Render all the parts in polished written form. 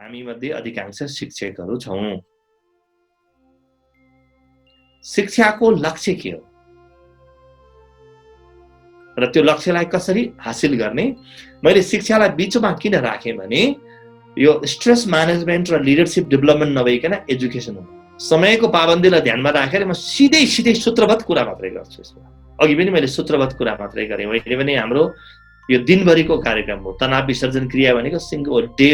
हामी मध्ये अधिकांश शिक्षकहरू छौं। शिक्षाको लक्ष्य के हो र त्यो लक्ष्यलाई कसरी हासिल गर्ने? मैले शिक्षालाई बीचमा किन राखेँ भने यो स्ट्रेस म्यानेजमेन्ट र लिडरशिप डेभलपमेन्ट नभइकन एजुकेसन हो। समयको पाबन्दीलाई ध्यानमा राखेर म सिधै सूत्रबद्ध कुरा मात्रै गर्छु। यसमा अघि पनि मैले सूत्रबद्ध कुरा मात्रै गरेँ। मैले पनि हाम्रो यो दिनभरिको कार्यक्रम हो। तनाव विसर्जन क्रिया भनेको सिंगल डे।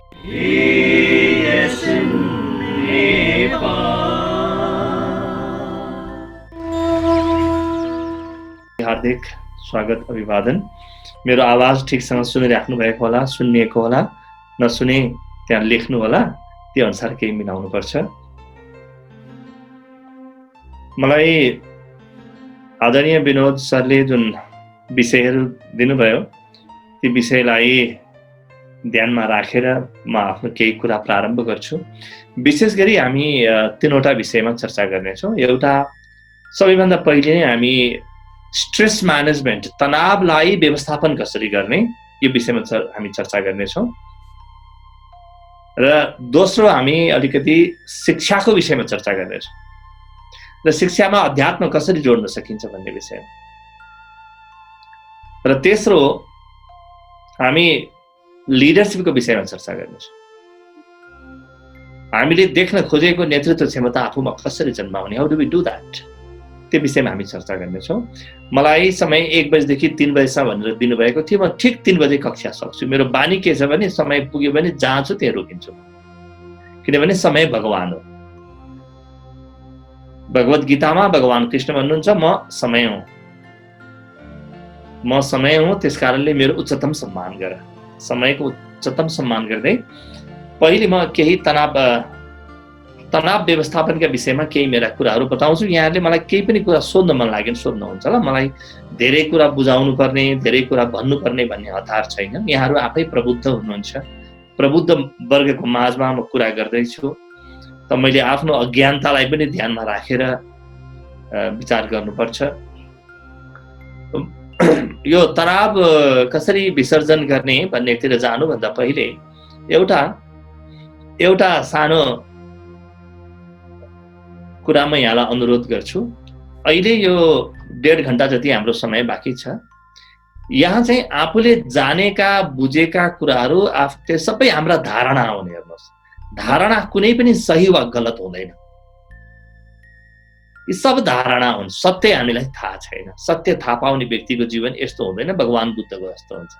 हार्दिक स्वागत, अभिवादन। मेरो आवाज ठिकसँग सुनिराख्नु भएको होला, सुनिएको होला, नसुने त्यहाँ लेख्नु होला, त्यो अनुसार केही मिलाउनु पर्छ। मलाई आदरणीय विनोद सरले जुन विषयहरू दिनुभयो ती विषयलाई ध्यानमा राखेर म आफ्नो केही कुरा प्रारम्भ गर्छु। विशेष गरी हामी तीनवटा विषयमा चर्चा गर्नेछौँ। एउटा, सबैभन्दा पहिले नै हामी स्ट्रेस म्यानेजमेन्ट, तनावलाई व्यवस्थापन कसरी गर्ने, यो विषयमा हामी चर्चा गर्नेछौँ। र दोस्रो, हामी अलिकति शिक्षाको विषयमा चर्चा गर्नेछौँ र शिक्षामा अध्यात्म कसरी जोड्न सकिन्छ भन्ने विषयमा। र तेस्रो, हामी लिडरशिपको विषयमा चर्चा गर्नेछौँ। हामीले देख्न खोजेको नेतृत्व क्षमता आफूमा कसरी जन्माउने, how do we do that, त्यो विषयमा हामी चर्चा गर्नेछौँ। मलाई समय 1 बजेदेखि 3 बजेसम्म भनेर दिनुभएको थियो। म ठिक 3 बजे कक्षा सक्छु। मेरो बानी के छ भने समय पुग्यो भने जहाँ छु त्यहाँ रोकिन्छु, किनभने समय भगवान हो। भगवत गीतामा भगवान कृष्ण भन्नुहुन्छ, म समय हुँ, म समय हुँ, त्यसकारणले मेरो उच्चतम सम्मान गर। समयको उच्चतम सम्मान गर्दै पहिले म केही तनाव व्यवस्थापनका विषयमा केही मेरा कुराहरू बताउँछु। यहाँहरूले मलाई केही पनि कुरा सोध्न मन लाग्यो भने सोध्नुहुन्छ ल। मलाई धेरै कुरा बुझाउनु पर्ने, धेरै कुरा भन्नुपर्ने भन्ने हतार छैन। यहाँहरू आफै प्रबुद्ध हुनुहुन्छ। प्रबुद्ध वर्गको माझमा म कुरा गर्दैछु, त मैले आफ्नो अज्ञानतालाई पनि ध्यानमा राखेर विचार गर्नुपर्छ। यो तनाव कसरी विसर्जन गर्ने भन्नेतिर जानुभन्दा पहिले एउटा सानो कुरा म यहाँलाई अनुरोध गर्छु। अहिले यो 1.5 घण्टा जति हाम्रो समय बाँकी छ। यहाँ चाहिँ आफूले जानेका बुझेका कुराहरू त्यो सबै हाम्रा धारणा हुने। हेर्नुहोस्, धारणा कुनै पनि सही वा गलत हुँदैन। यी सब धारणा हुन्, सत्य हामीलाई थाहा छैन। सत्य थाहा पाउने व्यक्तिको जीवन यस्तो हुँदैन, भगवान बुद्धको जस्तो हुन्छ।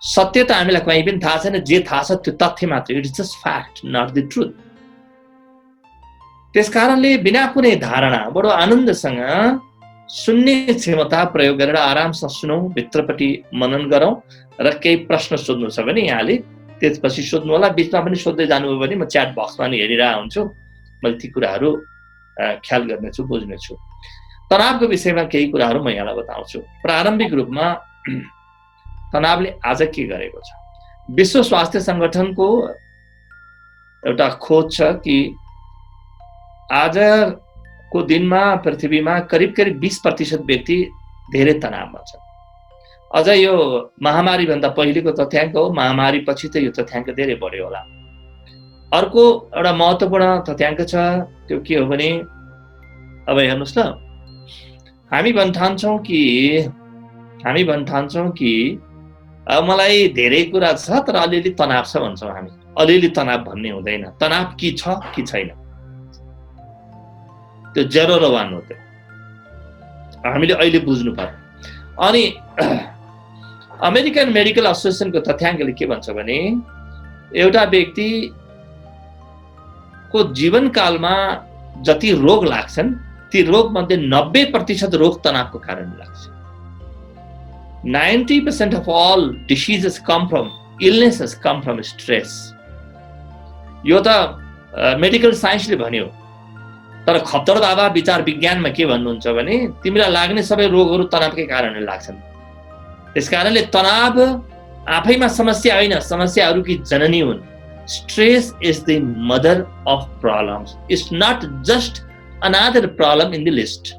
सत्य त हामीलाई कहीँ पनि थाहा छैन। जे थाहा छ त्यो तथ्य मात्र, it is just fact, not the truth. त्यसकारणले बिना कुनै धारणा बडो आनन्दसँग सुन्ने क्षमता प्रयोग गरेर आरामसँग सुनौँ, भित्रपट्टि मनन गरौँ र केही प्रश्न सोध्नु छ भने यहाँले त्यसपछि सोध्नु होला। बिचमा पनि सोध्दै जानुभयो भने म च्याट बक्समा नि हेरिरहेको हुन्छु। मैले ती कुराहरू ख्याल गर्नेछु, बुझ्नेछु। तनावको विषयमा केही कुराहरू म यहाँलाई बताउँछु। प्रारम्भिक रूपमा तनावले आज के गरेको छ? विश्व स्वास्थ्य संगठनको एउटा खोज छ कि आजको दिनमा पृथ्वीमा करिब 20% व्यक्ति धेरै तनावमा छन्। अझ यो महामारी भन्दा पहिलेको तथ्याङ्क हो, महामारी पछि त यो तथ्याङ्क धेरै बढ्यो होला। अर्को एउटा महत्त्वपूर्ण तथ्याङ्क छ, त्यो के हो भने अब हेर्नुहोस् ल, हामी भन्ठान्छौँ कि अब मलाई धेरै कुरा छ तर अलिअलि तनाव छ भन्छौँ हामी। अलिअलि तनाव भन्ने हुँदैन। तनाव के छ कि छैन, त्यो 0 र 1 हो। त्यो हामीले अहिले बुझ्नु पर्यो। अनि अमेरिकन मेडिकल एसोसिएसनको तथ्याङ्कले के भन्छ भने एउटा व्यक्तिको जीवनकालमा जति रोग लाग्छन् ती रोगमध्ये 90% रोग तनावको कारणले लाग्छ। 90% of all diseases come from, illnesses come from stress. यो त मेडिकल साइन्सले भन्यो। तर खप्तर बाबा विचार विज्ञानमा के भन्नुहुन्छ भने तिमीलाई लाग्ने सबै रोगहरू तनावकै कारणले लाग्छन्। त्यसकारणले तनाव आफैमा समस्या होइन, समस्याहरूकी जननी हुन्। Stress is the mother of problems. It's not just another problem in the list.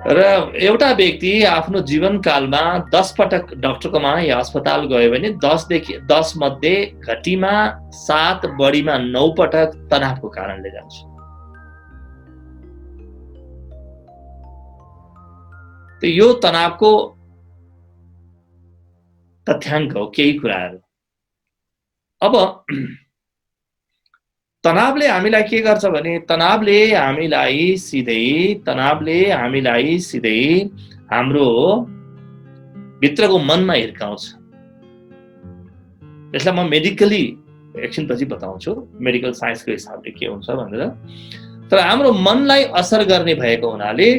र एउटा व्यक्ति आफ्नो जीवनकालमा 10 पटक डाक्टरकोमा या अस्पताल गयो भने 10 मध्ये घटीमा 7 बढीमा 9 पटक तनावको कारणले जान्छ। त यो तनावको तथ्याङ्क हो केही कुराहरू। अब तनावले हामीलाई के गर्छ भने तनावले हामीलाई सिधै हाम्रो भित्रको मनमा हिर्काउँछ। यसलाई म मेडिकली एकछिनपछि बताउँछु मेडिकल साइन्सको हिसाबले के हुन्छ भनेर। तर हाम्रो मनलाई असर गर्ने भएको हुनाले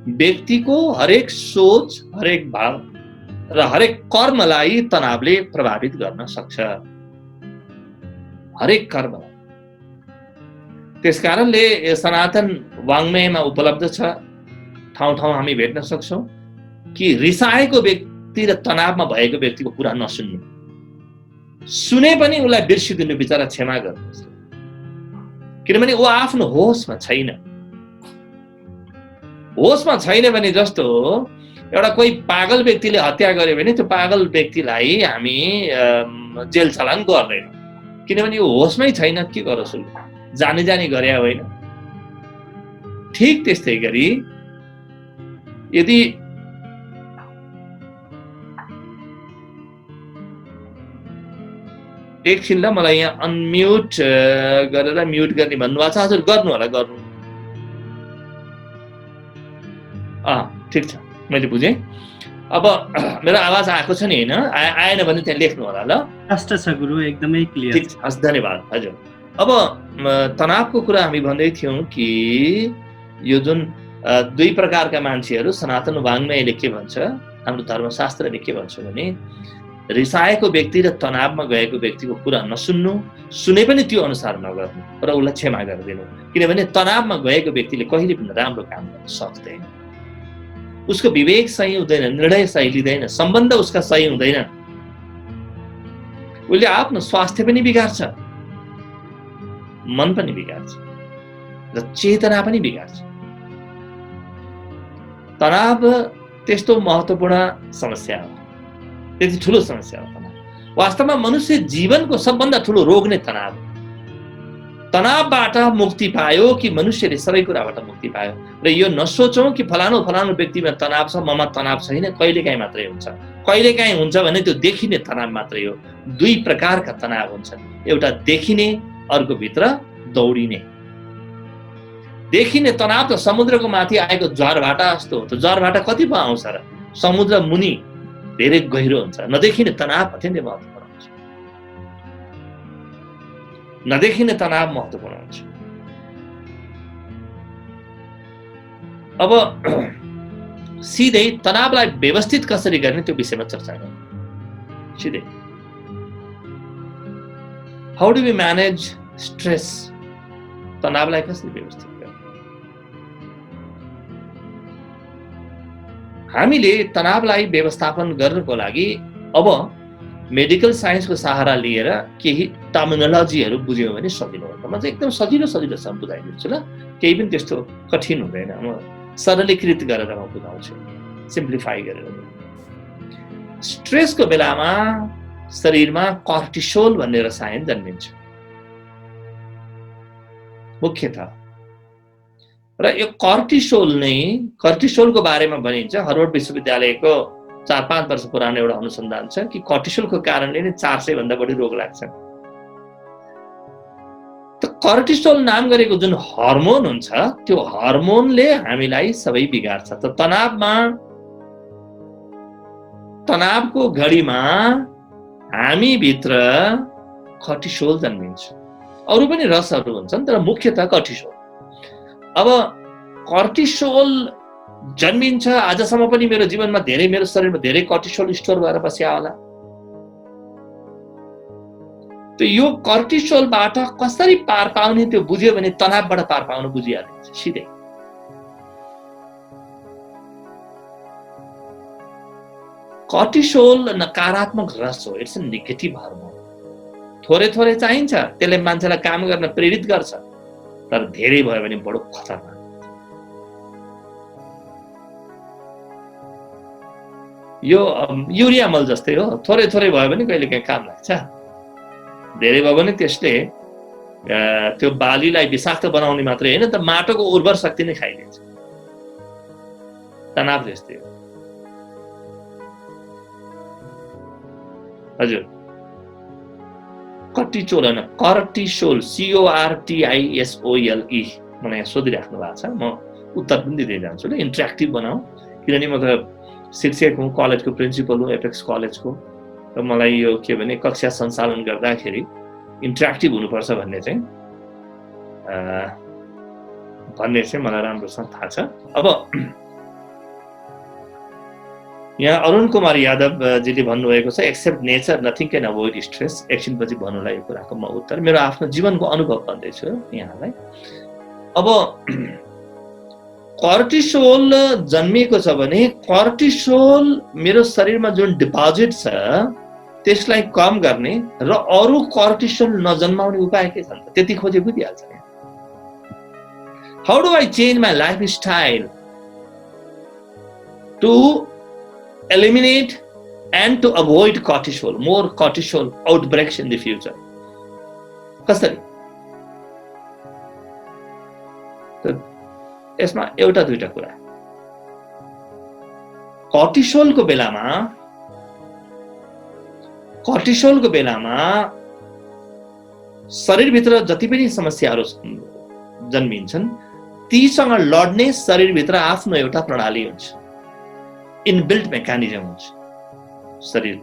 व्यक्तिको हरेक सोच, हरेक भाव र हरेक कर्मलाई तनावले प्रभावित गर्न सक्छ, हरेक कर्मलाई। त्यसकारणले सनातन वाङ्मयमा उपलब्ध छ, ठाउँ ठाउँ हामी भेट्न सक्छौँ कि रिसाएको व्यक्ति र तनावमा भएको व्यक्तिको कुरा नसुन्नु, सुने पनि उसलाई बिर्सिदिनु, बिचरा क्षमा गर्नुहोस्, किनभने ऊ आफ्नो होसमा छैन। होसमा छैन भने जस्तो एउटा कोही पागल व्यक्तिले हत्या गर्यो भने त्यो पागल व्यक्तिलाई हामी जेल चलान गर्दैन, किनभने यो होसमै छैन। के गरोस्, जानी गरे होइन। ठीक त्यस्तै गरी यदि एकछिन ल, मलाई यहाँ अनम्युट गरेर म्युट गर्ने भन्नुभएको छ। हजुर गर्नु होला, गर्नु। ठिक छ, मैले बुझेँ। अब मेरो आवाज आएको छ नि होइन? आएन भने त्यहाँ लेख्नु होला ल। स्पष्ट छ गुरु, एकदमै क्लियर। ठिक छ, हस्, धन्यवाद। हजुर, अब तनावको कुरा हामी भन्दै थियौँ कि यो जुन 2 प्रकारका मान्छेहरू, सनातन वाङ्मयले के भन्छ, हाम्रो धर्मशास्त्रले के भन्छ भने रिसाएको व्यक्ति र तनावमा गएको व्यक्तिको कुरा नसुन्नु, सुने पनि त्यो अनुसार नगर्नु र उसलाई क्षमा गरिदिनु, किनभने तनावमा गएको व्यक्तिले कहिले पनि राम्रो काम गर्न सक्दैन। उसको विवेक सही हुँदैन, निर्णय सही लिँदैन, सम्बन्ध उसका सही हुँदैन, उसले आफ्नो स्वास्थ्य पनि बिगार्छ, मन पनि बिगार्छ र चेतना पनि बिगार्छ। तनाव त्यस्तो महत्त्वपूर्ण समस्या हो, त्यति ठुलो समस्या हो तनाव। वास्तवमा मनुष्य जीवनको सबभन्दा ठुलो रोग नै तनाव हो। तनावबाट मुक्ति पायो कि मनुष्यले सबै कुराबाट मुक्ति पायो। र यो नसोचौँ कि फलानु व्यक्तिमा तनाव छ, ममा तनाव छैन। कहिलेकाहीँ मात्रै हुन्छ, कहिलेकाहीँ हुन्छ भने त्यो देखिने तनाव मात्रै हो। 2 प्रकारका तनाव हुन्छन्, एउटा देखिने, अर्को भित्र दौडिने। देखिने तनाव त समुद्रको माथि आएको ज्वारभाटा जस्तो हो। त ज्वारभाटा कति पो आउँछ र? समुद्र मुनि धेरै गहिरो हुन्छ। नदेखिने तनाव अत्यन्तै महत्त्वपूर्ण हुन्छ। नदेखिने तनाव महत्त्वपूर्ण हुन्छ। अब सिधै तनावलाई व्यवस्थित कसरी गर्ने त्यो विषयमा चर्चा गरौँ। सिधै how do we manage stress, तनावलाई कसरी व्यवस्थित गर्ने? हामीले तनावलाई व्यवस्थापन गर्नको लागि अब मेडिकल साइन्सको सहारा लिएर केही टर्मिनोलोजीहरू बुझ्यौँ भने सजिलो हुन्छ। म चाहिँ एकदम सजिलोसँग बुझाइदिन्छु ल, केही पनि त्यस्तो कठिन हुँदैन। म सरलीकृत गरेर म बुझाउँछु, सिम्प्लिफाई गरेर। स्ट्रेसको बेलामा शरीरमा कर्टिसोल भन्ने रसायन जन्मिन्छ मुख्यतः, र यो कर्टिसोलको बारेमा भनिन्छ। हार्वर्ड विश्वविद्यालयको 4-5 वर्ष पुरानो एउटा अनुसन्धान छ कि कर्टिसोलको कारणले नै 400 भन्दा बढी रोग लाग्छ। त कर्टिसोल नाम गरेको जुन हर्मोन हुन्छ, त्यो हर्मोनले हामीलाई सबै बिगार्छ। त तनावको घडीमा हामी भित्र कर्टिसोल जन्मिन्छ। अरू पनि रसहरू हुन्छन्, तर मुख्यतः कर्टिसोल। अब कर्टिसोल जन्मिन्छ। आजसम्म पनि मेरो जीवनमा मेरो शरीरमा धेरै कर्टिसोल स्टोर भएर बस्या होला। त यो कर्टिसोलबाट कसरी पार पाउने त्यो बुझ्यो भने तनावबाट पार पाउन बुझिहालिन्छ सिधै। कर्टिसोल नकारात्मक रस हो, इट्स अ नेगेटिभ हार्मोन। थोरै चाहिन्छ, त्यसले मान्छेलाई काम गर्न प्रेरित गर्छ, तर धेरै भयो भने बडो खतरनाक। यो युरिया मल जस्तै हो, थोरै थोरै भयो भने कहिले काहीँ काम लाग्छ, धेरै भयो भने त्यसले त्यो बालीलाई विषाक्त बनाउने मात्रै होइन त माटोको उर्वर शक्ति नै खाइदिन्छ। तनाव जस्तै हो। हजुर, कर्टिसोल होइन, कर्टिसोल, CORTISOLE मलाई यहाँ सोधिराख्नु भएको छ, म उत्तर पनि दिँदै जान्छु ल। इन्ट्रेक्टिभ बनाऊ, किनभने म त शिक्षक हुँ, कलेजको प्रिन्सिपल हुँ, एपेक्स कलेजको, र मलाई यो के भने कक्षा सञ्चालन गर्दाखेरि इन्ट्रेक्टिभ हुनुपर्छ भन्ने चाहिँ मलाई राम्रोसँग थाहा छ। अब यहाँ अरुण कुमार यादवजीले भन्नुभएको छ, except nature nothing can avoid stress. एकछिनपछि भन्नुलाई यो कुराको म उत्तर मेरो आफ्नो जीवनको अनुभव भन्दैछु यहाँलाई। अब कर्टिसोल जन्मिएको छ भने कर्टिसोल मेरो शरीरमा जुन डिपोजिट छ त्यसलाई कम गर्ने र अरू कर्टिसोल नजन्माउने उपाय के छ त? त्यति खोजे बुझिहाल्छ नि। How do I change my life style to eliminate and to avoid cortisol, more cortisol outbreaks in the future? कसरी? यसमा एउटा दुईटा कुरा। कर्टिसोलको बेलामा शरीरभित्र जति पनि समस्याहरू जन्मिन्छन् तीसँग लड्ने शरीरभित्र आफ्नो एउटा प्रणाली हुन्छ, इनबिल्ट मेकानिजम हुन्छ शरीर।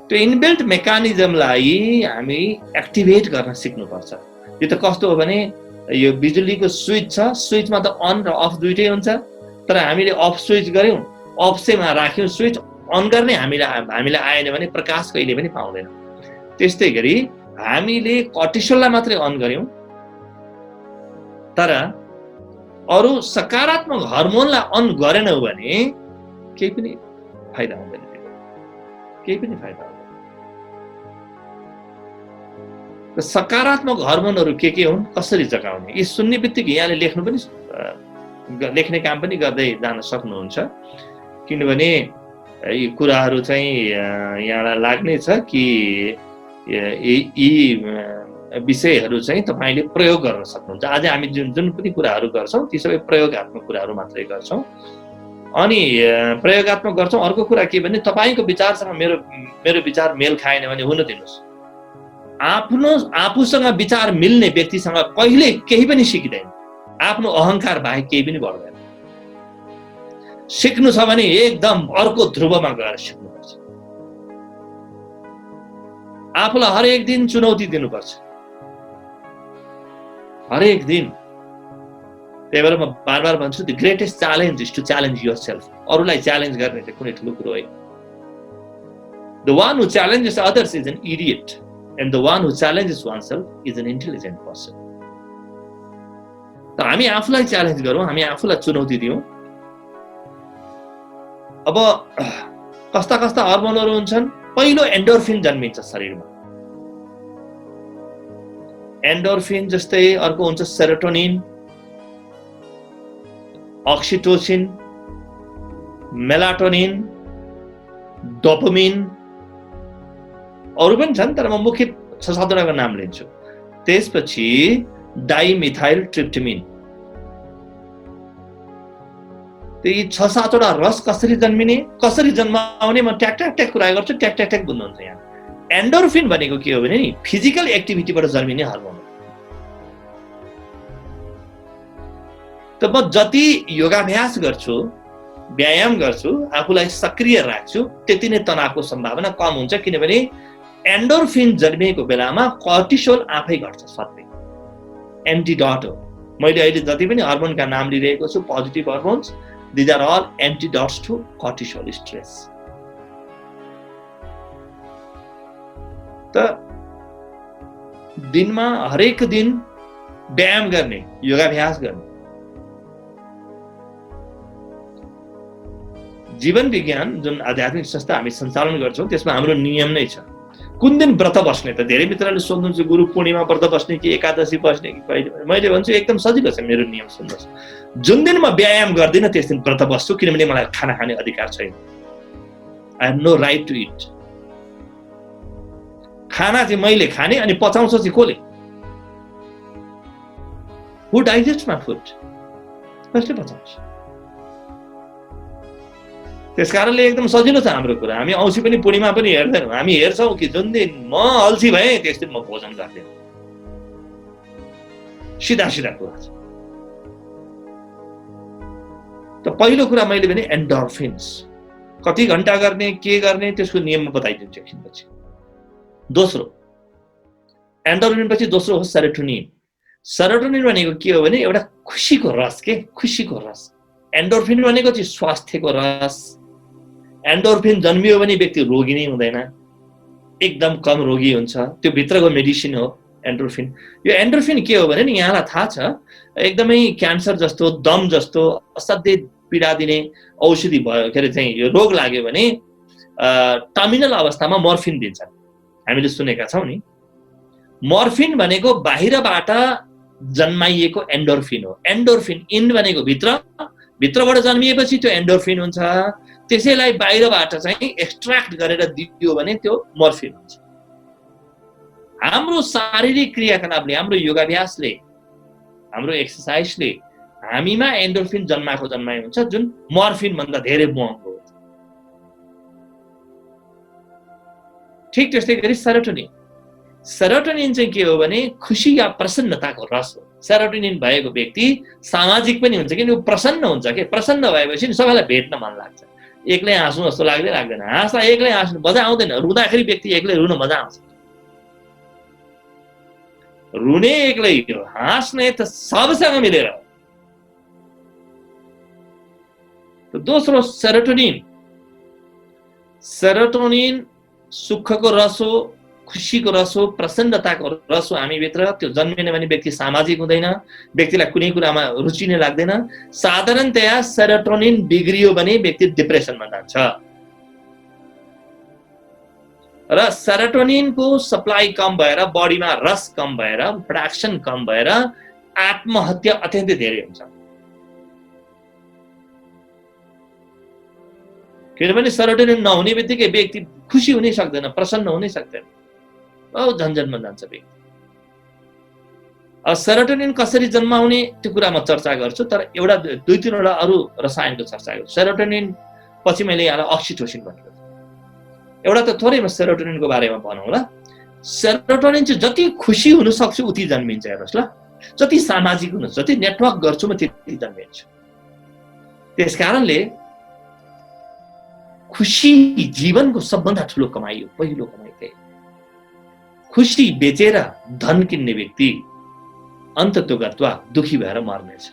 त्यो इनबिल्ट मेकानिजमलाई हामी एक्टिभेट गर्न सिक्नुपर्छ। यो त कस्तो हो भने यो बिजुलीको स्विच छ, स्विचमा त अन र अफ दुइटै हुन्छ, तर हामीले अफ स्विच गर्यौँ, अफ सेमा राख्यौँ स्विच, अन गर्ने हामीलाई आएन भने प्रकाश कहिले पनि पाउँदैन। त्यस्तै गरी हामीले कर्टिसोललाई मात्रै अन गर्यौँ तर अरू सकारात्मक हर्मोनलाई अन गरेनौ भने केही पनि फाइदा हुँदैन, केही पनि फाइदा हुँदैन। सकारात्मक हर्मोनहरू के हुन्, कसरी जगाउने, यी सुन्ने बित्तिकै यहाँले लेख्ने काम पनि गर्दै जान सक्नुहुन्छ, किनभने यी कुराहरू चाहिँ यहाँलाई लाग्ने छ कि यी विषयहरू चाहिँ तपाईले प्रयोग गर्न सक्नुहुन्छ। आज हामी जुन पनि कुराहरू गर्छौँ ती सबै प्रयोगात्मक कुराहरू मात्रै गर्छौँ। अनि प्रयोगात्मक गर्छौँ। अर्को कुरा के भने तपाईको विचारसँग मेरो विचार मेल खाएन भने हुन दिनुस्। आफूसँग विचार मिल्ने व्यक्तिसँग कहिले केही पनि सिकिँदैन, आफ्नो अहंकार बाहेक केही पनि बढ्दैन। सिक्नु छ भने एकदम अर्को ध्रुवमा गएर सिक्नुपर्छ। आफूलाई हरेक दिन चुनौती दिनुपर्छ, हरेक दिन। त्यही भएर म बार भन्छु, the greatest challenge is to challenge yourself. अरूलाई च्यालेन्ज गर्ने चाहिँ कुनै ठुलो कुरो होइन। The one who challenges others is an idiot and the one who challenges oneself is an intelligent person. त हामी आफूलाई च्यालेन्ज गरौँ, हामी आफूलाई चुनौती दियौँ। अब कस्ता कस्ता हर्मोनहरू हुन्छन्? पहिलो एन्डोर्फिन जन्मिन्छ शरीरमा। एन्डोर्फिन जस्तै अर्को हुन्छ सेरोटोनिन, ऑक्सिटोसिन, मेलाटोनिन, डोपामिन, अरू पनि छन् तर म मुख्य 6-7 वटाको नाम लिन्छु। त्यसपछि डाइमिथाइल ट्रिप्टामिन। त्यही 6-7 वटा रस कसरी जन्मिने, कसरी जन्माउने म ट्याक कुरा गर्छु, ट्याक बुझ्नुहुन्छ यहाँ। एन्डोर्फिन भनेको के हो भने नि फिजिकल एक्टिभिटीबाट जन्मिने हर्मोन। त म जति योगाभ्यास गर्छु, व्यायाम गर्छु, आफूलाई सक्रिय राख्छु, त्यति नै तनावको सम्भावना कम हुन्छ, किनभने एन्डोर्फिन जन्मिएको बेलामा कर्टिसोल आफै घट्छ। सबै एन्टिडोट हो। मैले अहिले जति पनि हर्मोनका नाम लिइरहेको छु, positive hormones, these are all antidotes to cortisol stress. त दिनमा हरेक दिन व्यायाम गर्ने, योगाभ्यास गर्ने। जीवन विज्ञान जुन आध्यात्मिक संस्था हामी सञ्चालन गर्छौँ त्यसमा हाम्रो नियम नै छ। कुन दिन व्रत बस्ने त? धेरै मित्रले सोध्नुहुन्छ गुरु पूर्णिमा व्रत बस्ने कि एकादशी बस्ने कि कहिले। मैले भन्छु एकदम सजिलो छ मेरो नियम, सुन्नुहोस्। जुन दिन म व्यायाम गर्दिनँ त्यस दिन व्रत बस्छु, किनभने मलाई खाना खाने अधिकार छैन। I have no right to it. खाना चाहिँ मैले खाने अनि पचाउँछ चाहिँ कसले? Who digest my food? कसले पचाउँछ? त्यस कारणले एकदम सजिलो छ हाम्रो कुरा। हामी औँसी पनि पूर्णिमा पनि हेर्दैनौँ। हामी हेर्छौँ कि जुन दिन म अल्छी भएँ त्यस दिन म भोजन गर्दैन। सिधा सिधा कुरा छ। त पहिलो कुरा मैले भने एन्डोर्फिन्स कति घण्टा गर्ने, के गर्ने, त्यसको नियम बताइदिन्छु एकछिनपछि। दोस्रो एन्डोर्फिन पछि दोस्रो हो सेरोटोनिन। सेरोटोनिन भनेको के हो भने एउटा खुसीको रस के, खुसीको रस। एन्डोर्फिन भनेको चाहिँ स्वास्थ्यको रस। एन्डोर्फिन जन्मियो भने व्यक्ति रोगी नै हुँदैन, एकदम कम रोगी हुन्छ। त्यो भित्रको मेडिसिन हो एन्डोर्फिन। यो एन्डोर्फिन के हो भने नि यहाँलाई थाहा छ, एकदमै क्यान्सर जस्तो, दम जस्तो असाध्यै पीडा दिने औषधि भयो के अरे चाहिँ यो रोग लाग्यो भने टर्मिनल अवस्थामा मर्फिन दिन्छन्। हामीले सुनेका छौँ नि। मर्फिन भनेको बाहिरबाट जन्माइएको एन्डोर्फिन हो। एन्डोर्फिन इन भनेको भित्रबाट जन्मिएपछि त्यो एन्डोर्फिन हुन्छ। त्यसैलाई बाहिरबाट चाहिँ एक्सट्र्याक्ट गरेर दियो भने त्यो मर्फिन हुन्छ। हाम्रो शारीरिक क्रियाकलापले, हाम्रो योगाभ्यासले, हाम्रो एक्सर्साइजले हामीमा एन्डोर्फिन जन्माइ हुन्छ, जुन मर्फिन भन्दा धेरै महँगो हो। ठिक त्यस्तै गरी सेरोटोनिन। सेरोटोनिन चाहिँ के हो भने खुसी या प्रसन्नताको रस हो। सेरोटोनिन भएको व्यक्ति सामाजिक पनि हुन्छ कि उ प्रसन्न हुन्छ के। प्रसन्न भएपछि नि सबैलाई भेट्न मन लाग्छ। एक्लै हाँस्नु जस्तो लाग्दैन। हाँस्दा एक्लै हाँस्नु मजा आउँदैन। रुँदाखेरि व्यक्ति एक्लै रुन मजा आउँछ। रुने एक्लै हो, हाँस्ने त सबसँग मिलेर। दोस्रो सेरोटोनिन। सेरोटोनिन सुखको रस हो, खुसीको रस हो, प्रसन्नताको रस हो हामीभित्र। त्यो जन्मिने भने व्यक्ति सामाजिक हुँदैन, व्यक्तिलाई कुनै कुरामा रुचि नै लाग्दैन। साधारणतया सेरोटोनिन बिग्रियो भने व्यक्ति डिप्रेसनमा जान्छ। र सेरोटोनिनको सप्लाई कम भएर, बडीमा रस कम भएर, प्रोडक्सन कम भएर आत्महत्या अत्यन्तै धेरै हुन्छ। किनभने सेरोटोनिन नहुने बित्तिकै व्यक्ति खुसी हुनै सक्दैन, प्रसन्न हुनै सक्दैन। झन्झटमा जान्छ व्यक्ति। सेरोटोनिन कसरी जन्माउने त्यो कुरा म चर्चा गर्छु, तर एउटा दुई तीनवटा अरू रसायनको चर्चा गर्छु। सेरोटोनिन पछि मैले यहाँलाई अक्सिटोसिन भनेको थिएँ। एउटा त थोरै म सेरोटोनिनको बारेमा भनौँ ल। सेरोटोनिन चाहिँ जति खुसी हुन सक्छु उति जन्मिन्छ। हेर्नुहोस् ल, जति सामाजिक हुनु, जति नेटवर्क गर्छु म त्यति जन्मिन्छु। त्यस कारणले खुसी जीवनको सबभन्दा ठुलो कमाइ हो। पहिलो कमाइ त्यही। खुसी बेचेर धन किन्ने व्यक्ति अन्ततोगत्वा दुखी भएर मर्नेछ।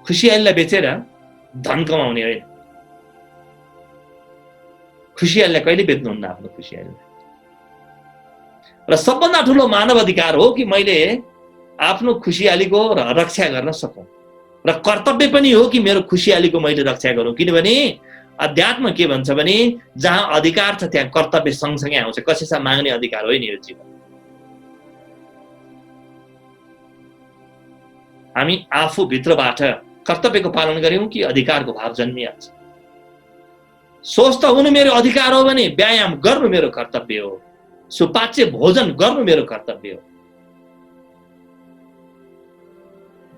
खुसियालीलाई बेचेर धन कमाउने होइन। खुसियालीलाई कहिले बेच्नुहुन्न आफ्नो खुसियालीलाई। र सबभन्दा ठुलो मानव अधिकार हो कि मैले आफ्नो खुसियालीको रक्षा गर्न सकौँ। र कर्तव्य पनि हो कि मेरो खुसियालीको मैले रक्षा गरौँ। किनभने अध्यात्म के भन्छ भने जहाँ अधिकार छ त्यहाँ कर्तव्य सँगसँगै आउँछ। कसैसँग माग्ने अधिकार होइन यो जीवन। हामी आफू भित्रबाट कर्तव्यको पालन गर्यौं कि अधिकारको भाव जन्मिहाल्छ। स्वस्थ हुनु मेरो अधिकार हो भने व्यायाम गर्नु मेरो कर्तव्य हो। सुपाच्य भोजन गर्नु मेरो कर्तव्य हो।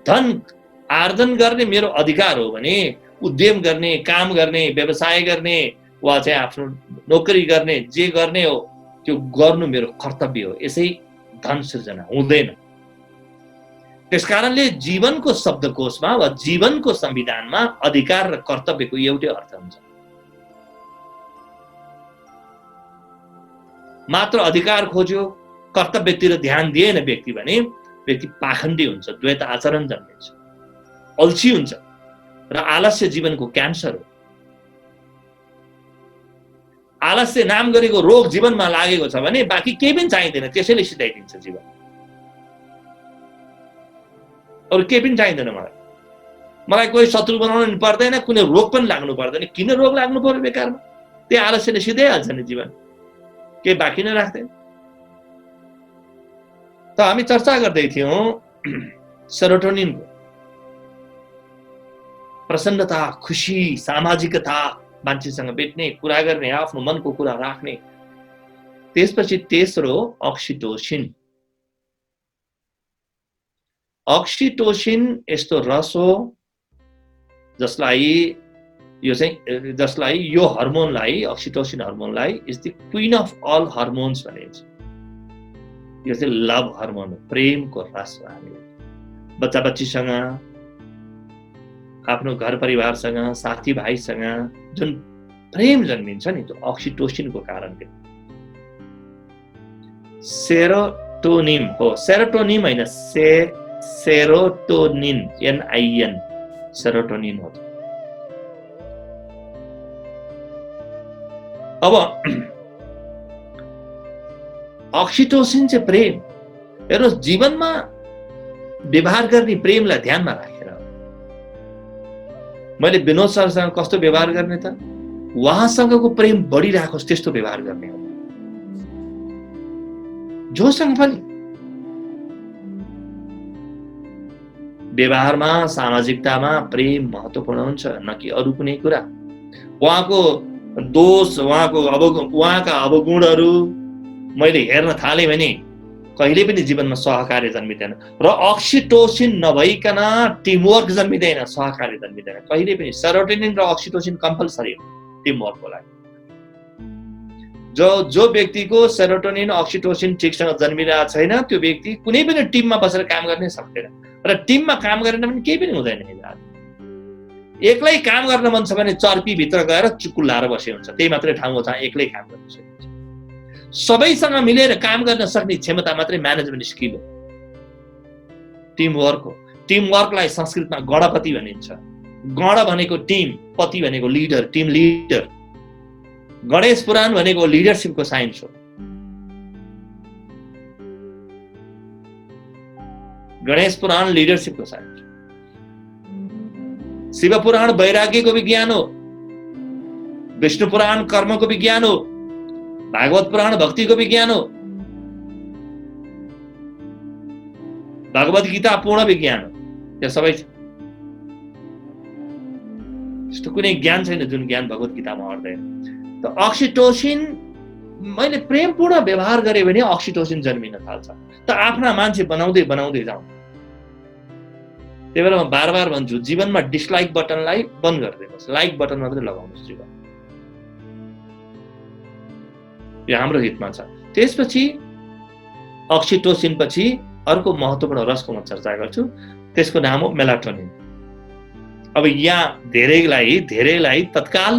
धन आर्जन गर्ने मेरो अधिकार हो भने उद्यम गर्ने, काम गर्ने, व्यवसाय गर्ने वा चाहिँ आफ्नो नोकरी गर्ने, जे गर्ने हो त्यो गर्नु मेरो कर्तव्य हो। यसै धन सृजना हुँदैन। त्यसकारणले जीवनको शब्दकोशमा वा जीवनको संविधानमा अधिकार र कर्तव्यको एउटै अर्थ हुन्छ। मात्र अधिकार खोज्यो, कर्तव्यतिर ध्यान दिएन व्यक्ति भने व्यक्ति पाखण्डी हुन्छ, द्वैत आचरण जन्मिन्छ, अल्छी हुन्छ र आलस्य जीवनको क्यान्सर हो। आलस्य नाम गरेको रोग जीवनमा लागेको छ भने बाँकी केही पनि चाहिँदैन, त्यसैले सिधाइदिन्छ जीवन। अरू केही पनि चाहिँदैन मलाई कोही शत्रु बनाउनु पर्दैन, कुनै रोग पनि लाग्नु पर्दैन। किन रोग लाग्नु पर्यो बेकारमा? त्यो आलस्यले सिधाइहाल्छ नि जीवन, केही बाँकी नै राख्दैन। त हामी चर्चा गर्दै थियौं सेरोटोनिनको। प्रसन्नता, खुशी, सामाजिकता, मान्छेसँग भेट्ने, कुरा गर्ने, आफ्नो मनको कुरा राख्ने। त्यसपछि तेस्रो अक्सिटोसिन। अक्सिटोसिन यस्तो रस हो जसलाई यो हर्मोनलाई, अक्सिटोसिन हर्मोनलाई is the queen of all hormones भनिन्छ। यो चाहिँ लभ हर्मोन हो, प्रेमको रस हो। हामी बच्चा बच्चीसँग, आफ्नो घर परिवारसँग, साथीभाइसँग जुन प्रेम जन्मिन्छ नि, त्यो अक्सिटोसिनको कारणले। सेरोटोनिन हो, सेरोटोनिन होइन, सेरोटोनिन, NIN, सेरोटोनिन हो। अब अक्सिटोसिन चाहिँ प्रेम। हेर्नुहोस्, जीवनमा व्यवहार गर्ने प्रेमलाई ध्यानमा राखेर मैले विनोद सरसँग कस्तो व्यवहार गर्ने त, उहाँसँगको प्रेम बढिराखोस् त्यस्तो व्यवहार गर्ने हो। जोसँग पनि व्यवहारमा, सामाजिकतामा प्रेम महत्त्वपूर्ण हुन्छ, न कि अरू कुनै कुरा। उहाँको दोष, उहाँका अवगुणहरू मैले हेर्न थालेँ भने कहिले पनि जीवनमा सहकार्य जन्मिँदैन। र अक्सिटोसिन नभइकन टिमवर्क जन्मिँदैन, सहकार्य जन्मिँदैन कहिले पनि। सेरोटोनिन र अक्सिटोसिन कम्पलसरी हो टिमवर्कको लागि। जो व्यक्तिको सेरोटोनिन, अक्सिटोसिन ठिकसँग जन्मिरहेको छैन, त्यो व्यक्ति कुनै पनि टिममा बसेर काम गर्नै सक्दैन। र टिममा काम गरेन भने केही पनि हुँदैन। एक्लै काम गर्न मन छ भने चर्पी भित्र गएर चुकुल्लाएर बसे हुन्छ। त्यही मात्रै ठाउँ हो जहाँ एक्लै काम गर्न सकिन्छ। सबैसँग मिलेर काम गर्न सक्ने क्षमता मात्रै म्यानेजमेन्ट स्किल हो, टिमवर्क हो। टिमवर्कलाई संस्कृतमा गणपति भनिन्छ। गण भनेको टिम, पति भनेको लिडर, टिम लिडर। गणेश पुराण भनेको लिडरसिपको साइन्स हो। गणेश पुराण लिडरसिपको साइन्स। शिव पुराण वैराग्यको विज्ञान हो। विष्णु पुराण कर्मको विज्ञान हो। भागवत पुराण भक्तिको विज्ञान हो। भगवत गीता पूर्ण विज्ञान हो। यो सबै छ। यस्तो कुनै ज्ञान छैन जुन ज्ञान भगवत गीतामा आउँदैन। त अक्सिटोसिन, मैले प्रेमपूर्ण व्यवहार गरेँ भने अक्सिटोसिन जन्मिन थाल्छ। त आफ्ना मान्छे बनाउँदै बनाउँदै जाउँ। त्यही भएर म बार भन्छु, जीवनमा डिसलाइक बटनलाई बन्द गरिदिनुहोस्, लाइक बटन मात्रै लगाउनुहोस् जीवन। यो हाम्रो हितमा छ। त्यसपछि अक्सिटोसिन पछि अर्को महत्त्वपूर्ण रसको म चर्चा गर्छु। त्यसको नाम हो मेलाटोनिन। अब यहाँ धेरैलाई तत्काल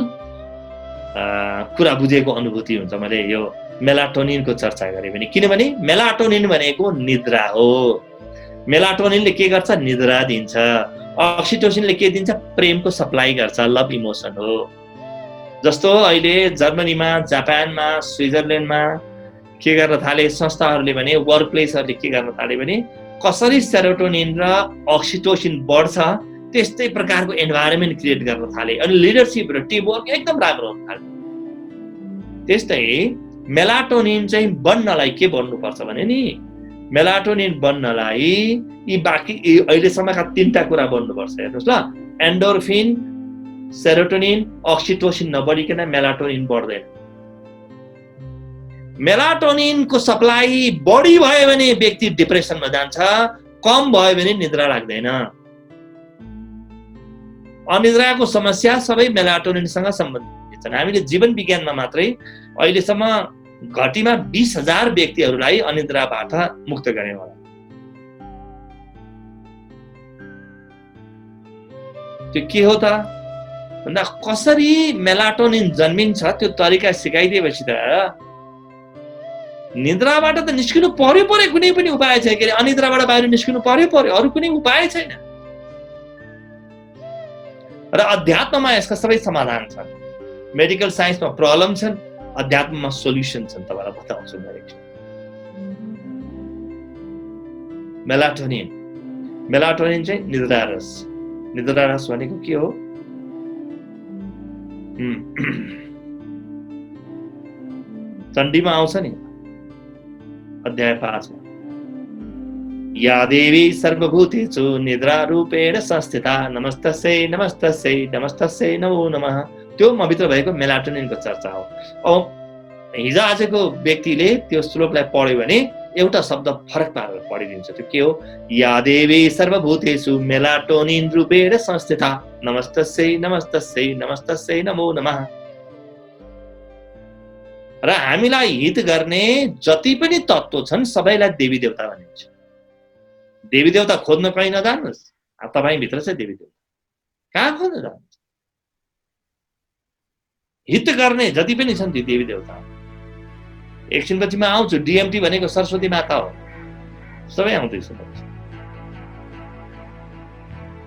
कुरा बुझेको अनुभूति हुन्छ मैले यो मेलाटोनिनको चर्चा गरेँ भने। किनभने मेलाटोनिन भनेको निद्रा हो। मेलाटोनिनले के गर्छ? निद्रा दिन्छ। अक्सिटोसिनले के दिन्छ? प्रेमको सप्लाई गर्छ, लभ इमोसन हो। जस्तो अहिले जर्मनीमा, जापानमा, स्विजरल्यान्डमा के गर्न थाले संस्थाहरूले भने, वर्क प्लेसहरूले के गर्न थाले भने, कसरी सेरोटोनिन र अक्सिटोसिन बढ्छ त्यस्तै प्रकारको एन्भाइरोमेन्ट क्रिएट गर्न थाले। अनि लिडरसिप र टिमवर्क एकदम राम्रो हुन थाल्यो। त्यस्तै मेलाटोनिन चाहिँ बन्नलाई के बन्नुपर्छ भने नि, मेलाटोनिन बन्नलाई यी बाँकी अहिलेसम्मका 3टा कुरा बन्नुपर्छ। हेर्नुहोस् ल, एन्डोर्फिन, सेरोटोनिन, अक्सिटोसिन नबढिकन मेलाटोनिन बढ्दैन। मेलाटोनिनको सप्लाई बढी भयो भने व्यक्ति डिप्रेसनमा जान्छ, कम भयो भने निद्रा लाग्दैन। अनिद्राको समस्या सबै मेलाटोनिनसँग सम्बन्धित छन्। हामीले जीवन विज्ञानमा मात्रै अहिलेसम्म घटीमा 20,000 व्यक्तिहरूलाई अनिद्राबाट मुक्त गर्यौं होला। त्यो के हो त भन्दा कसरी मेलाटोनिन जन्मिन्छ त्यो तरिका सिकाइदिएपछि त निद्राबाट त निस्किनु पर्यो कुनै पनि उपाय छैन। के अनिद्राबाट बाहिर निस्किनु पर्यो अरु कुनै उपाय छैन। र अध्यात्ममा यसका सबै समाधान छन्। मेडिकल साइन्समा प्रब्लम छन्, अध्यात्ममा सोल्युसन छन्। तपाईलाई बताउँछु म एकछिन। मेलाटोनिन चाहिँ निद्रारस। निद्रारस भनेको के हो? चण्डीमा आउँछ नि, अध्याय 5 मा, या देवी सर्वभूतेषु निद्रा रूपेण संस्थिता नमस्तस्यै नमस्तस्यै नमस्तस्यै नमो नमः त्यो मभित्र भएको मेलाटोनिनको चर्चा हो। अब हिजो आजको व्यक्तिले त्यो श्लोकलाई पढ्यो भने एउटा शब्द फरक पारेर पढिदिन्छ। त्यो के हो? या देवी सर्वभूतेषु मेलाटोनिन रूपेण संस्थिता नमस्तस्यै नमस्तस्यै नमस्तस्यै नमो नमः। र हामीलाई हित गर्ने जति पनि तत्त्व छन् सबैलाई देवी देवता भनिन्छ। देवी देवता खोज्न कहीँ नजानुहोस्, तपाईँ भित्र छ देवी देवता, कहाँ खोज्न जानुहुन्छ? हित गर्ने जति पनि छन् ती देवी देवता। एकछिनपछि म आउँछु। डीएमटी भनेको सरस्वती माता हो, सबै आउँदैछ।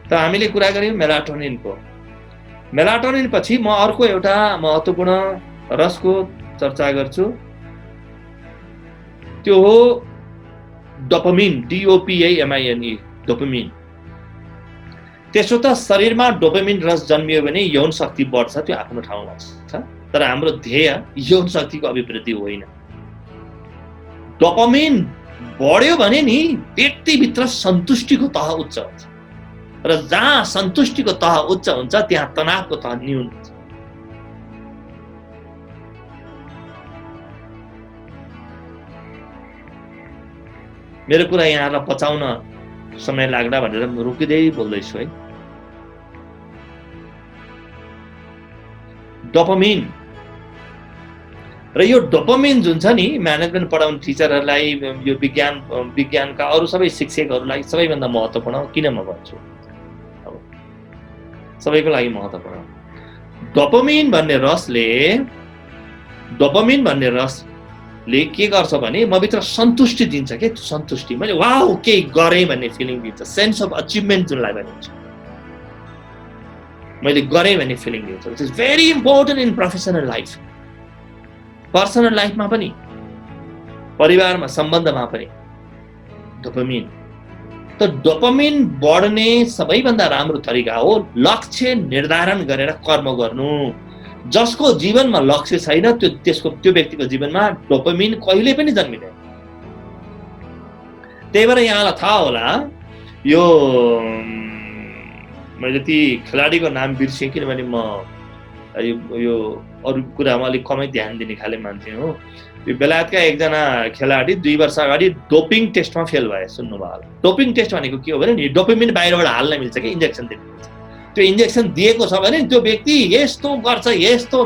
त हामीले कुरा गर्यौँ मेलाटोनिनको। मेलाटोनिन पछि म अर्को एउटा महत्त्वपूर्ण रसको चर्चा गर्छु, त्यो हो डोपामिन, DOPAMINE, डोपामिन। त्यसो त शरीरमा डोपामिन रस जन्मियो भने यौन शक्ति बढ्छ, त्यो आफ्नो ठाउँमा छ। तर हाम्रो ध्येय यौन शक्तिको अभिवृद्धि होइन। डोपामिन बढ्यो भने नि व्यक्तिभित्र सन्तुष्टिको तह उच्च हुन्छ, र जहाँ सन्तुष्टिको तह उच्च हुन्छ त्यहाँ तनावको तह न्यून हुन्छ। मेरो कुरा यहाँलाई पचाउन समय लाग्ला भनेर म रोकिँदै बोल्दैछु है। डोपामिन र यो डोपामिन जुन छ नि, म्यानेजमेन्ट पढाउने टिचरहरूलाई, यो विज्ञानका अरू सबै शिक्षकहरूलाई सबैभन्दा महत्त्वपूर्ण हो। किन म भन्छु? अब सबैको लागि महत्त्वपूर्ण। डोपामिन भन्ने रसले के गर्छ भने मभित्र सन्तुष्टि दिन्छ के? सन्तुष्टि, मैले वाउ केही गरेँ भन्ने फिलिङ दिन्छ। सेन्स अफ अचिभमेन्ट जुनलाई भनिन्छ, मैले गरेँ भन्ने फिलिङ दिन्छ। It is very important in professional life, personal लाइफमा पनि, परिवारमा, सम्बन्धमा पनि। डोपामिन त डोपामिन बढ्ने सबैभन्दा राम्रो तरिका हो लक्ष्य निर्धारण गरेर कर्म गर्नु। जसको जीवनमा लक्ष्य छैन त्यो व्यक्तिको जीवनमा डोपामिन कहिले पनि जन्मिँदैन। त्यही भएर यहाँलाई थाहा होला, यो मैले ती खेलाडीको नाम बिर्सेँ, किनभने म यो अरू कुरामा अलिक कमै ध्यान दिने खाले मान्छे हो। यो बेलायतका एकजना खेलाडी 2 वर्ष अगाडि डोपिङ टेस्टमा फेल भए, सुन्नुभयो होला। डोपिङ टेस्ट भनेको के हो भने नि डोपामिन बाहिरबाट हाल्न मिल्छ कि इन्जेक्सन दिनु मिल्छ। त्यो इन्जेक्सन दिएको छ भने त्यो व्यक्ति यस्तो गर्छ, यस्तो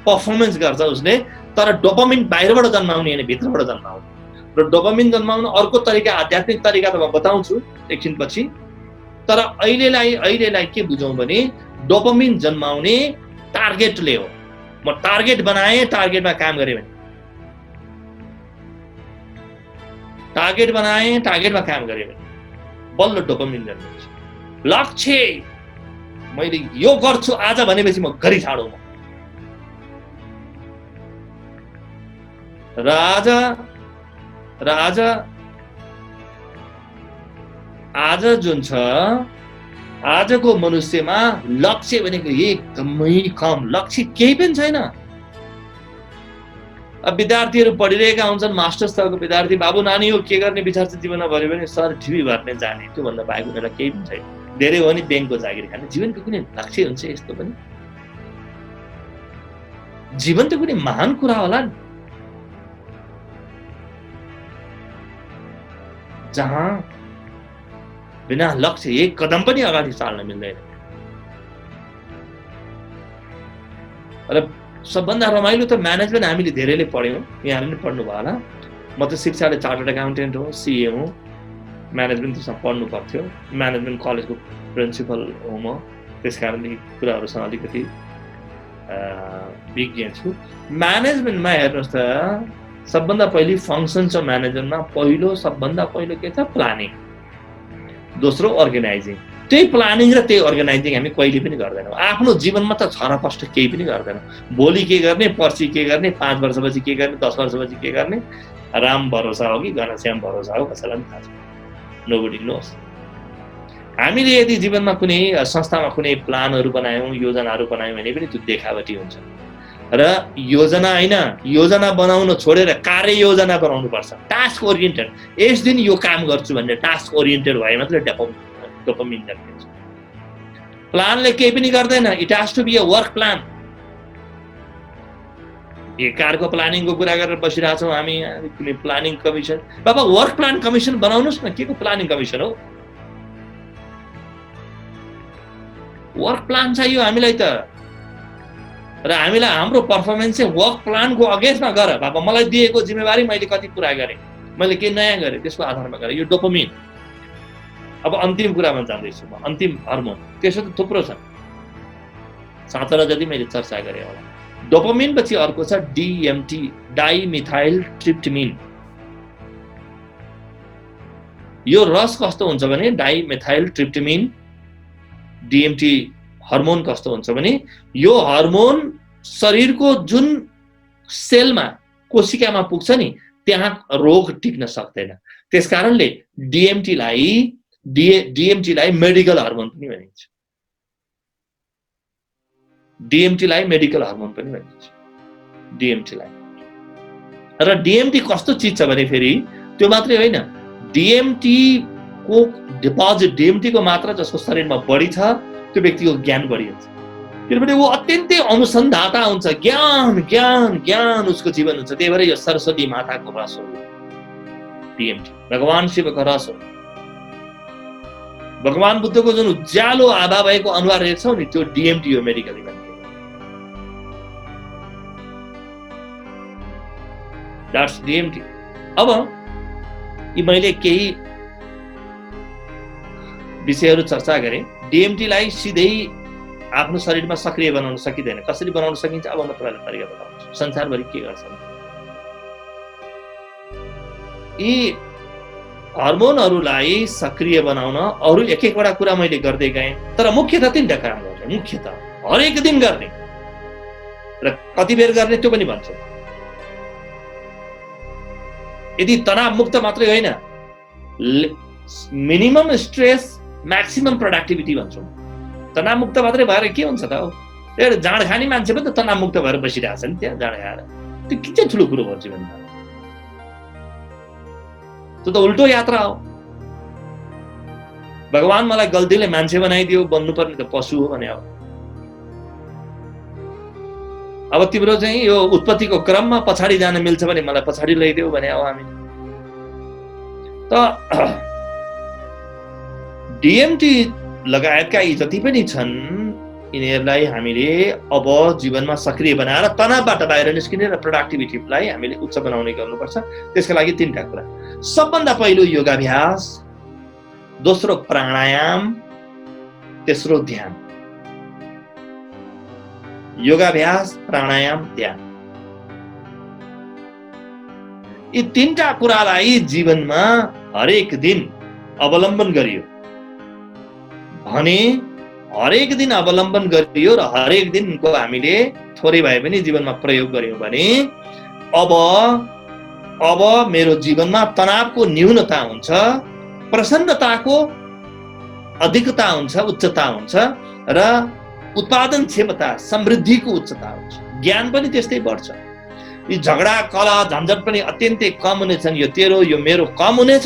पर्फर्मेन्स गर्छ उसले, तर डोपामिन बाहिरबाट जन्माउने होइन, भित्रबाट जन्माउने। र डोपामिन जन्माउनु अर्को तरिका, आध्यात्मिक तरिका त म बताउँछु एकछिनपछि। तर अहिलेलाई के बुझौँ भने डोपामिन जन्माउने टार्गेटले हो। म टार्गेट बनाएँ, टार्गेटमा काम गरेँ भने, टार्गेट बनाएँ, टार्गेटमा काम गरेँ भने बल्ल डोपामिन जन्मिन्छ। लक्ष्य मैले यो गर्छु आज भनेपछि म गरी छाडौँ। आज जुन छ, आजको मनुष्यमा लक्ष्य भनेको एकदमै कम, लक्ष्य केही पनि छैन। अब विद्यार्थीहरू पढिरहेका हुन्छन्, मास्टर्स तहको विद्यार्थी, बाबु नानी हो के गर्ने विचार छ जीवनमा भन्यो भने सर टिभी भर्ने जाने, त्योभन्दा बाहेक उनीहरूलाई केही पनि छैन। धेरै हो नि ब्याङ्कको जागिर खाने। जीवनको कुनै लक्ष्य हुन्छ यस्तो पनि? जीवन त कुनै महान कुरा होला नि, जहाँ बिना लक्ष्य एक कदम पनि अगाडि चाल्न मिल्दैन। र सबभन्दा रमाइलो त म्यानेजमेन्ट हामीले धेरैले पढ्यौँ, यहाँले पनि पढ्नु भयो होला। म त शिक्षाले चार्टर्ड एकाउन्टेन्ट हो, CA हो, म्यानेजमेन्ट त्यसमा पढ्नु पर्थ्यो। म्यानेजमेन्ट कलेजको प्रिन्सिपल हो म, त्यस कारण यी कुराहरूसँग अलिकति विज्ञ छु। म्यानेजमेन्टमा हेर्नुहोस् त, सबभन्दा पहिले फङ्सन छ म्यानेजमेन्टमा। सबभन्दा पहिलो के छ? प्लानिङ। दोस्रो अर्गनाइजिङ। त्यही प्लानिङ र त्यही अर्गनाइजिङ हामी कहिले पनि गर्दैनौँ। आफ्नो जीवनमा त छरपष्ट केही पनि गर्दैनौँ। भोलि के गर्ने, पर्सि के गर्ने, 5 वर्षपछि के गर्ने, 10 वर्षपछि के गर्ने, राम भरोसा हो कि घनश्याम भरोसा हो कसैलाई पनि थाहा छैन। Nobody knows. हामीले यदि जीवनमा कुनै संस्थामा कुनै प्लानहरू बनायौँ, योजनाहरू बनायौँ भने पनि त्यो देखावटी हुन्छ। र योजना होइन, योजना बनाउन छोडेर कार्य योजना बनाउनु पर्छ। टास्क ओरिएन्टेड, यस दिन यो काम गर्छु भन्ने टास्क ओरिएन्टेड भए मात्रै डोपामिन जन्मिन्छ। प्लानले केही पनि गर्दैन। It has to be a work plan. यो कारको प्लानिङको कुरा गरेर बसिरहेछौँ हामी। कुनै प्लानिङ कमिसन, बाबा वर्क प्लान कमिसन बनाउनुहोस् न। के को प्लानिङ कमिसन हो? वर्क प्लान चाहियो हामीलाई त, र हामीलाई हाम्रो पर्फर्मेन्स चाहिँ वर्क प्लानको अगेन्स्टमा गर। बाबा मलाई दिएको जिम्मेवारी मैले कति पुरा गरेँ, मैले के नयाँ गरेँ, त्यसको आधारमा गरेँ। यो डोपामिन। अब अन्तिम कुरामा जाँदैछु म, अन्तिम हर्मोन। त्यसो त थुप्रो छ, 7 जति मैले चर्चा गरेँ होला। डोपामिन पछि अर्को छ DMT, डाइमिथाइल ट्रिप्टामिन। यो रस कस्तो हुन्छ भने डाइमिथाइल ट्रिप्टामिन, DMT हर्मोन कस्तो हुन्छ भने यो हर्मोन शरीरको जुन सेलमा, कोशिकामा पुग्छ नि, त्यहाँ रोग टिक्न सक्दैन। त्यसकारणले DMT लाई मेडिकल हर्मोन पनि भनिन्छ। DMT लाई मेडिकल हर्मोन पनि भनिन्छ। DMT लाई। र DMT कस्तो चिज छ भने फेरि त्यो मात्रै होइन, DMT को डिपोजिट, DMT को मात्रा जसको शरीरमा बढी छ त्यो व्यक्तिको ज्ञान बढी हुन्छ। किनभने वो अत्यन्तै अनुसन्धाता हुन्छ, ज्ञान ज्ञान ज्ञान उसको जीवन हुन्छ। त्यही भएर यो सरस्वती माताको रस हो DMT, भगवान शिवको रस हो। भगवान बुद्धको जुन उज्यालो आभा भएको अनुहार हेर्छौ नि, त्यो DMT हो मेडिकली भनिएको। That's DMT। अब यी मैले केही विषयहरू चर्चा गरेँ। DMT लाई सिधै आफ्नो शरीरमा सक्रिय बनाउन सकिँदैन। कसरी बनाउन सकिन्छ अब म तपाईँलाई तरिका बताउँछु। संसारभरि के गर्छन्, यी हर्मोनहरूलाई सक्रिय बनाउन अरू एक एकवटा कुरा मैले गर्दै गएँ, तर मुख्यतः 3टा काम गर्ने। मुख्यतः हरेक दिन गर्ने र कति बेर गर्ने त्यो पनि भन्छु। यदि तनाव मुक्त मात्रै होइन, मिनिमम स्ट्रेस म्याक्सिमम प्रोडक्टिभिटी भन्छौँ। तनाव मुक्त मात्रै भएर के हुन्छ त? एउटा जाँड खाने मान्छे पनि त तनाव मुक्त भएर बसिरहेछ नि त्यहाँ जाँड खाएर। त्यो के चाहिँ ठुलो कुरो भयो जीवनमा? त्यो त उल्टो यात्रा हो। भगवान मलाई गल्तीले मान्छे बनाइदियो, बन्नुपर्ने त पशु हो भने अब तिम्रो चाहिँ यो उत्पत्तिको क्रममा पछाडि जान मिल्छ भने मलाई पछाडि ल्याइदेऊ भने अब हामी त DMT लगायतका यी जति पनि छन्, यिनीहरूलाई हामीले अब जीवनमा सक्रिय बनाएर तनावबाट बाहिर निस्किने र प्रोडक्टिभिटीलाई हामीले उच्च बनाउने गर्नुपर्छ। त्यसका लागि 3टा कुरा। सबभन्दा पहिलो योगाभ्यास, दोस्रो प्राणायाम, तेस्रो ध्यान। योगाभ्यास, प्राणायाम, ध्यान, यी 3टा कुरालाई जीवनमा हरेक दिन अवलम्बन गरियो भने, हरेक दिन अवलम्बन गरियो र हरेक दिनको हामीले थोरै भए पनि जीवनमा प्रयोग गर्यौं भने अब मेरो जीवनमा तनावको न्यूनता हुन्छ, प्रसन्नताको अधिकता हुन्छ, उच्चता हुन्छ र उत्पादन क्षमता, समृद्धिको उच्चता हुन्छ। ज्ञान पनि त्यस्तै बढ्छ। यी झगडा कलह झन्झट पनि अत्यन्तै कम हुनेछन्। यो तेरो यो मेरो कम हुनेछ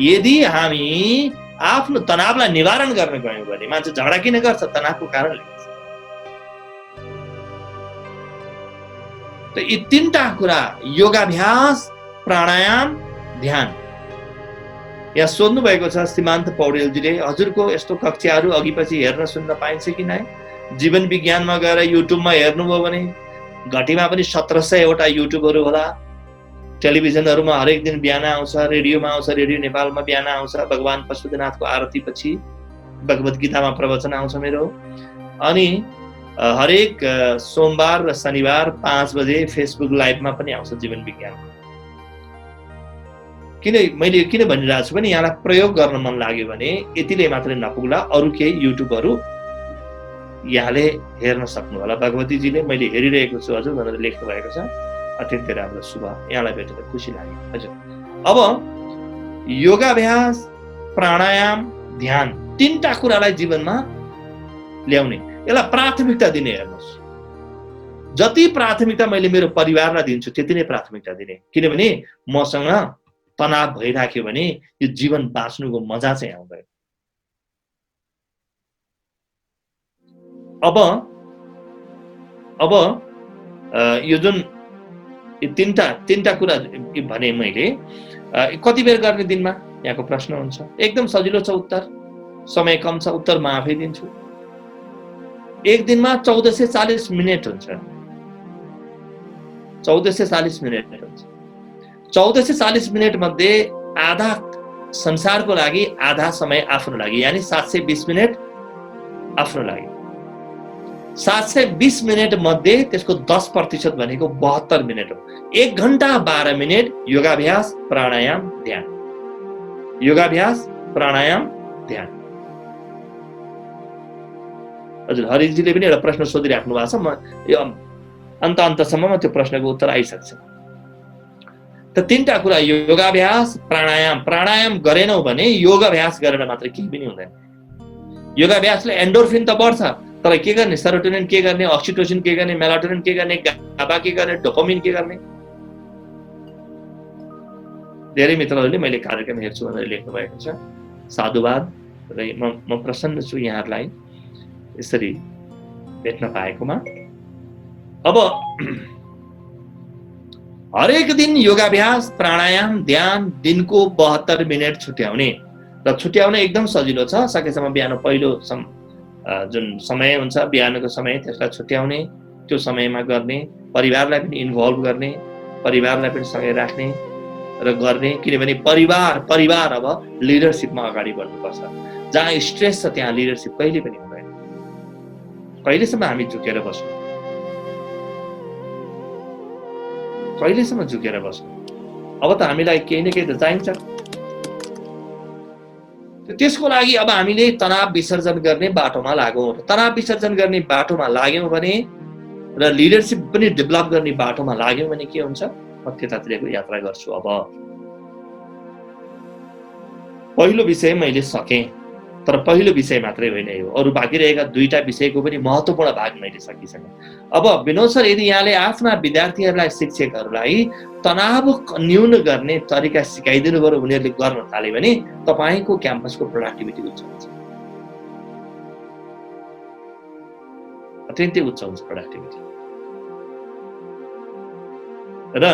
यदि हामी आफ्नो तनावलाई निवारण गर्न गयौं भने। मान्छे झगडा किन गर्छ? तनावको कारणले गर्छ। त यी 3टा कुरा, योगाभ्यास, प्राणायाम, ध्यान। यहाँ सोध्नु भएको छ श्रीमान्त पौडेलजीले, हजुरको यस्तो कक्षाहरू अघि पछि हेर्न सुन्न पाइन्छ कि नै? जीवन विज्ञानमा गएर युट्युबमा हेर्नुभयो भने घटीमा पनि 1700 वटा युट्युबहरू होला। टेलिभिजनहरूमा हरेक दिन बिहान आउँछ, रेडियोमा आउँछ, रेडियो नेपालमा बिहान आउँछ। भगवान पशुपतिनाथको आरती पछि भगवत गीतामा प्रवचन आउँछ मेरो। अनि हरेक सोमबार र शनिबार 5 बजे फेसबुक लाइभमा पनि आउँछ जीवन विज्ञान। मैले किन भनिरहेको छु भने यहाँलाई प्रयोग गर्न मन लाग्यो भने यतिले मात्रै नपुग्ला, अरू केही युट्युबहरू यहाँले हेर्न सक्नु होला। भगवतीजीले मैले हेरिरहेको छु हजुर भनेर लेख्नु भएको छ। अत्यन्तै राम्रो, शुभ, यहाँलाई भेटेर खुसी लाग्यो हजुर। अब योगाभ्यास, प्राणायाम, ध्यान, 3टा कुरालाई जीवनमा ल्याउने, यसलाई प्राथमिकता दिने। हेर्नुहोस्, जति प्राथमिकता मैले मेरो परिवारलाई दिन्छु त्यति नै प्राथमिकता दिने। किनभने मसँग तनाव भइराख्यो भने यो जीवन बाँच्नुको मजा चाहिँ आउँदैन। अब यो जुन यो तीनटा कुरा भने मैले कति बेर गर्ने दिनमा यहाँको प्रश्न हुन्छ। एकदम सजिलो छ उत्तर, समय कम छ, उत्तर म आफै दिन्छु। एक दिनमा 1440 मिनेट हुन्छ। 1440 मिनेट हुन्छ। 1440 मिनेट मध्ये आधा संसारको लागि, आधा समय आफ्नो लागि, यानी 720 मिनेट आफ्नो लागि। 720 मिनेट मध्ये त्यसको 10% भनेको 72 मिनेट हो। 1 घण्टा 12 मिनेट योगाभ्यास, प्राणायाम, ध्यान। योगाभ्यास, प्राणायाम, ध्यान। हजुर हरिजीले पनि एउटा प्रश्न सोधिराख्नु भएको छ, म यो अन्तसम्ममा त्यो प्रश्नको उत्तर आइसक्छ। त तीनटा कुरा, योगाभ्यास, प्राणायाम गरेनौ भने योगाभ्यास गरेर मात्र केही पनि हुँदैन। योगाभ्यासले एन्डोर्फिन त बढ्छ, तर के गर्ने, सेरोटोनिन के गर्ने, अक्सिटोसिन के गर्ने, मेलाटोनिन के गर्ने, गाबा के गर्ने, डोपामिन के गर्ने। धेरै मित्रहरूले मैले कार्यक्रम हेर्छु भनेर लेख्नु भएको छ, साधुवाद। र म प्रसन्न छु यहाँहरूलाई यसरी भेट्न पाएकोमा। अब हरेक दिन योगाभ्यास, प्राणायाम, ध्यान दिनको 72 मिनेट छुट्याउने। र छुट्याउन एकदम सजिलो छ। सकेसम्म बिहान पहिलो जुन समय हुन्छ बिहानको समय, त्यसलाई छुट्याउने, त्यो समयमा गर्ने, परिवारलाई पनि इन्भल्भ गर्ने, परिवारलाई पनि सँगै राख्ने र गर्ने। किनभने परिवार अब लिडरसिपमा अगाडि बढ्नुपर्छ। जहाँ स्ट्रेस छ त्यहाँ लिडरसिप कहिले पनि हुँदैन। कहिलेसम्म हामी झुकेर बस्नु, कहिलेसम्म झुकेर बस्नु। अब त हामीलाई केही न केही त चाहिन्छ। त्यसको लागि अब हामीले तनाव विसर्जन गर्ने बाटोमा लागौँ। तनाव विसर्जन गर्ने बाटोमा लाग्यौँ भने र लिडरसिप पनि डेभलप गर्ने बाटोमा लाग्यौँ भने के हुन्छ, म त्यतातिरको यात्रा गर्छु। अब पहिलो विषय मैले सकेँ, तर पहिलो विषय मात्रै होइन यो, अरू बाँकी रहेका दुईटा विषयको पनि महत्त्वपूर्ण भाग मैले सकिसकेँ। अब विनोद सर, यदि यहाँले आफ्ना विद्यार्थीहरूलाई, शिक्षकहरूलाई तनाव न्यून गर्ने तरिका सिकाइदिनु भयो, उनीहरूले गर्न थाले भने तपाईँको क्याम्पसको प्रोडक्टिभिटी उच्च हुन्छ, अत्यन्तै उच्च हुन्छ प्रोडक्टिभिटी। र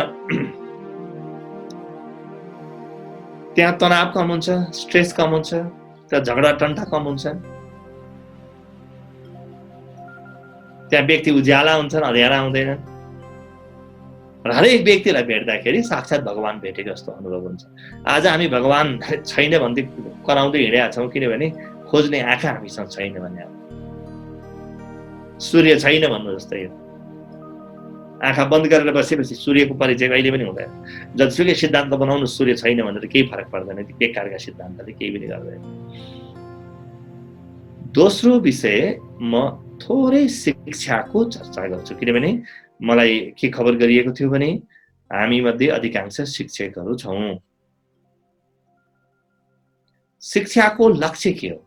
त्यहाँ तनाव कम हुन्छ, स्ट्रेस कम हुन्छ, त्यहाँ झगडा टन्टा कम हुन्छ, त्यहाँ व्यक्ति उज्याला हुन्छन्, अँध्यारा हुँदैनन्। र हरेक व्यक्तिलाई भेट्दाखेरि साक्षात् भगवान भेटेको जस्तो अनुभव हुन्छ। आज हामी भगवान छैन भन्दै कराउँदै हिँडेका छौँ, किनभने खोज्ने आँखा हामीसँग छैन भने। सूर्य छैन भन्नु जस्तै हो। आँखा बन्द गरेर बसेपछि सूर्यको परिचय कहिले पनि हुँदैन। जतिसुकै सिद्धान्त बनाउनु, सूर्य छैन भनेर केही फरक पर्दैन। बेकारका सिद्धान्तले केही पनि गर्दैन। दोस्रो विषय, म थोरै शिक्षाको चर्चा गर्छु, किनभने मलाई के खबर गरिएको थियो भने हामी मध्ये अधिकांश शिक्षकहरू छौँ। शिक्षाको लक्ष्य के हो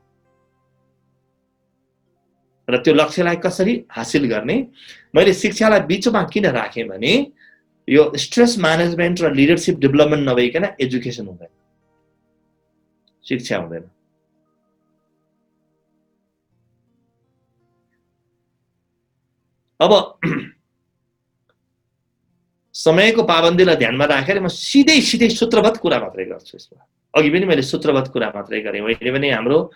र त्यो लक्ष्यलाई कसरी हासिल गर्ने। मैले शिक्षालाई बिचमा किन राखेँ भने यो स्ट्रेस म्यानेजमेन्ट र लिडरसिप डेभलपमेन्ट नभइकन एजुकेसन हुँदैन, शिक्षा हुँदैन। अब समयको पाबन्दीलाई ध्यानमा राखेर म सिधै सूत्रबद्ध कुरा मात्रै गर्छु यसमा। अघि पनि मैले सूत्रबद्ध कुरा मात्रै गरेँ, मैले भने हाम्रो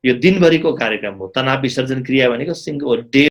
यो दिनभरिको कार्यक्रम हो। तनाव विसर्जन क्रिया भनेको सिंगल डे